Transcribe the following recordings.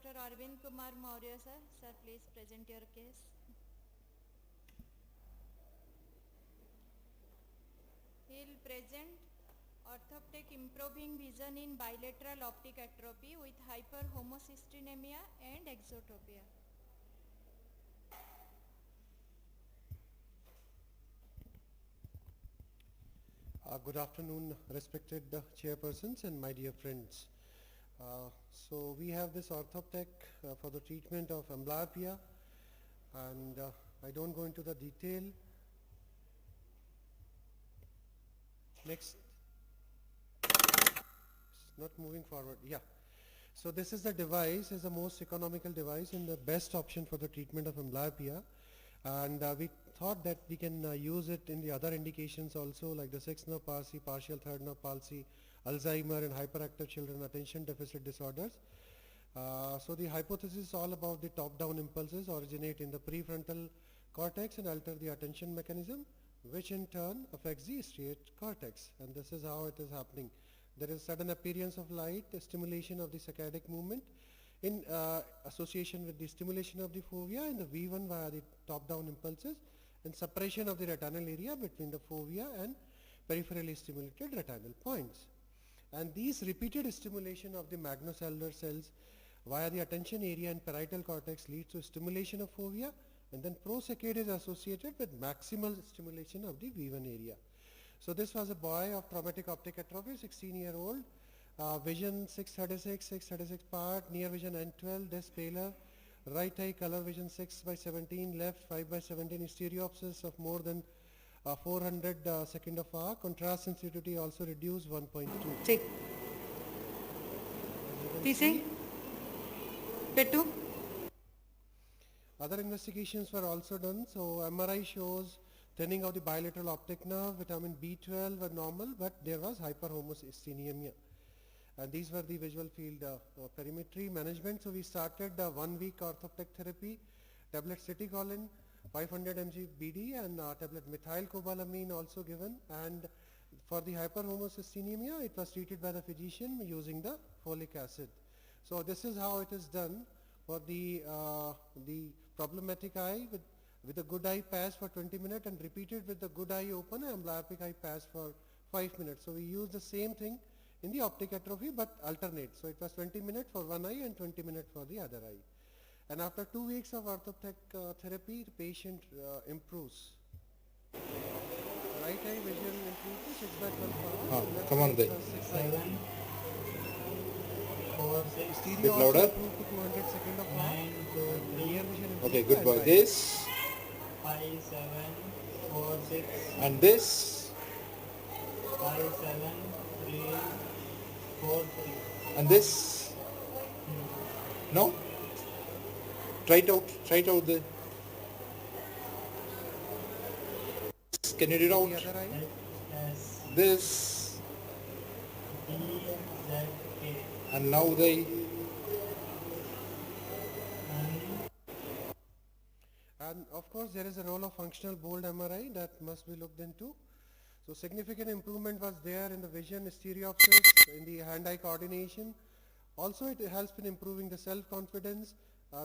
Dr. Arvind Kumar Morya, sir. Sir, please present your case. He will present orthoptic improving vision in bilateral optic atrophy with hyperhomocystinemia and exotropia. Good afternoon, respected chairpersons and my dear friends. So we have this ORTHOPTEK for the treatment of amblyopia, and I don't go into the detail. Next. It's not moving forward. Yeah. So this is the device, is the most economical device and the best option for the treatment of amblyopia. And we thought that we can use it in the other indications also, like the sixth nerve palsy, partial third nerve palsy, Alzheimer and hyperactive children attention deficit disorders. So the hypothesis is all about the top-down impulses originate in the prefrontal cortex and alter the attention mechanism, which in turn affects the striate cortex. And this is how it is happening. There is sudden appearance of light, stimulation of the saccadic movement in association with the stimulation of the fovea and the V1 via the top-down impulses, and separation of the retinal area between the fovea and peripherally stimulated retinal points. And these repeated stimulation of the magnocellular cells via the attention area and parietal cortex leads to stimulation of fovea, and then prosaccade is associated with maximal stimulation of the V1 area. So this was a boy of traumatic optic atrophy, 16-year-old, vision 636 part, near vision N12, disc paler, right eye color vision 6/17, left 5/17, stereopsis of more than 400 second of arc, contrast sensitivity also reduced 1.2. Check. PC. Pettu. Other investigations were also done. So MRI shows thinning of the bilateral optic nerve, vitamin B12 were normal, but there was hyperhomocystinemia. And these were the visual field perimetry management. So we started 1 week ORTHOPTEK therapy, tablet citicoline, 500 mg BD, and tablet methylcobalamin also given. And for the hyperhomocystinemia, it was treated by the physician using the folic acid. So this is how it is done for the problematic eye with a good eye pass for 20 minutes and repeated with the good eye open and amblyopic eye pass for 5 minutes. So we use the same thing in the optic atrophy but alternate. So it was 20 minutes for one eye and 20 minutes for the other eye. And after 2 weeks of ORTHOPTEK therapy, the patient improves. Right eye vision improves to 6/12 come on then. 7, 4, 6, Stereo Bit also louder. improved to 200 second of 9, 2, and 3, near vision improved Okay, to good boy. 5/5. This 5, 7, 4, 6, and this 5, 7, 3, 4, 3. and this. No? Try it out. Try it out there. Can you read The out? other eye. S, This D, Z, K. and now they. And of course there is a role of functional bold MRI that must be looked into. So significant improvement was there in the vision, stereopsis, in the hand-eye coordination. Also it helps in improving the self-confidence.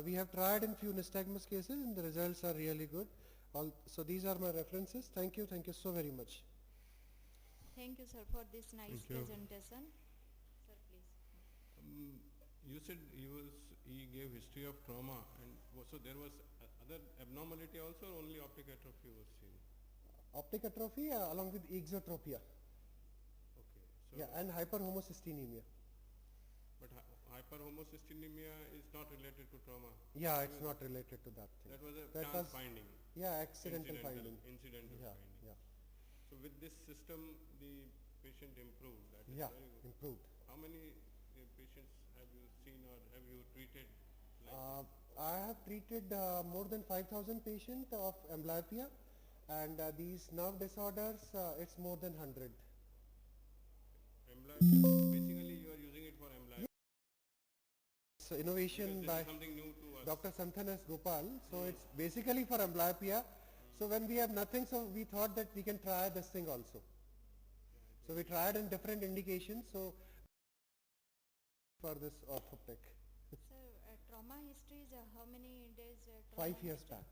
We have tried in few nystagmus cases and the results are really good. So these are my references. Thank you so very much. Thank you, sir, for this nice Thank you. presentation. Sir, please. You said he gave history of trauma, and so there was other abnormality also, or only optic atrophy was seen? Optic atrophy along with exotropia. Okay. So, Yeah, and hyperhomocystinemia. but hyperhomocystinemia is not related to trauma. Yeah, it's not related to that thing. That was a That chance was- finding. Yeah, accidental finding. Incidental Yeah, finding. yeah, So with this system, the patient improved. That is yeah, very good. improved. How many patients have you seen or have you treated? Like I have treated more than 5,000 patients of amblyopia, and these nerve disorders, it's more than 100. basically, you are using it for amblyopia. So innovation Because by this is something new to us. Dr. Santhanas Gopal. So it's basically for amblyopia. So when we have nothing, so we thought that we can try this thing also. So we tried in different indications. So for this ORTHOPTEK. Sir, trauma history is how many days? Trauma 5 years history? back.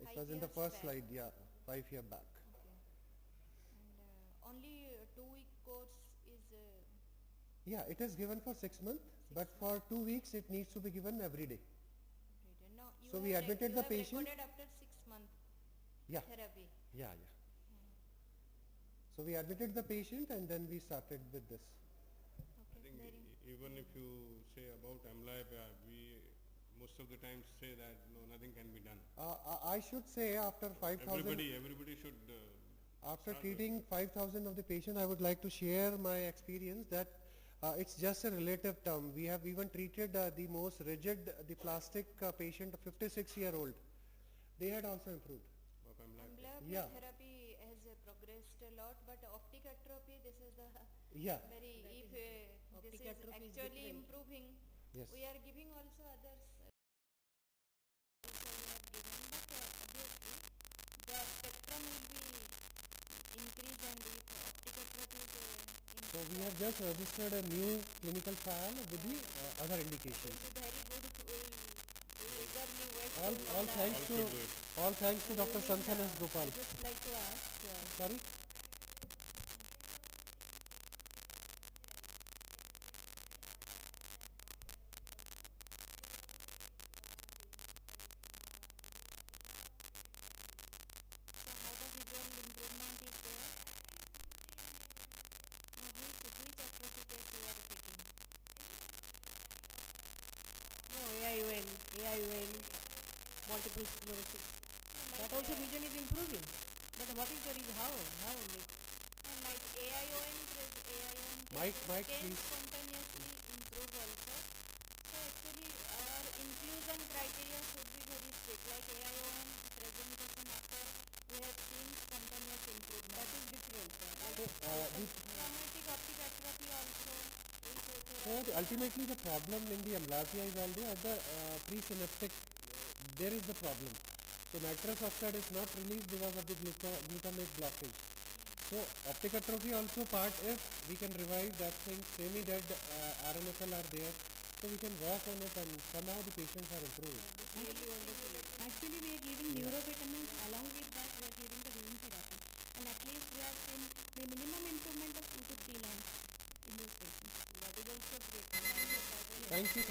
It 5 was in the years first back. slide, yeah, 5 year back. Okay. And only 2-week course is Yeah, it is given for 6 months, but for 2 weeks it needs to be given every day. written. No, you So have we admitted you the have patient. recorded after 6 month Yeah, therapy. yeah. So we admitted the patient and then we started with this. Okay, I think very even if you say about amblyopia, we most of the time say that no, nothing can be done. I should say after 5,000, Everybody should. after start treating 5,000 of the patient, I would like to share my experience that it's just a relative term. We have even treated the most rigid, the plastic patient, a 56-year-old. They had also improved. Of amblyopia. amblyopia Yeah. therapy has progressed a lot, but optic atrophy, this is the Yeah. very, if this optic is atrophy is actually different. improving, Yes. we are giving also others. Also we are giving, but obviously the spectrum will be increased, and if optic atrophy is So we have just registered a new clinical trial with the other indication. will be very good. We'll eagerly wait All, for all the thanks All to should do it. all thanks to Dr. Santhan S. Gopal. I'd just like to ask, Sorry. So how the visual improvement is there? Which atrophy test you are taking? no, AIOL, multiple sclerosis. That also vision is improving. But what is the reason? How? Like, And like AIOM Mike, can please. spontaneously improve also. So actually our inclusion criteria should be very strict. Like AIOM presentation after we have seen spontaneous improvement. that is different. Traumatic optic atrophy also is So ultimately the problem in the amblyopia is already at the presynaptic, there is the problem. So nitrous oxide is not released because of the glutamate blockage. So optic atrophy also part, if we can revive that thing, semi-dead RNFL are there, so we can work on it and somehow the patients are improving. Really wonderful. Actually, we are giving neurovitamins, along with that we are giving the vision therapy, and at least we have seen the minimum improvement of 2 to 3 lines in those patients. That is also great. Thank you.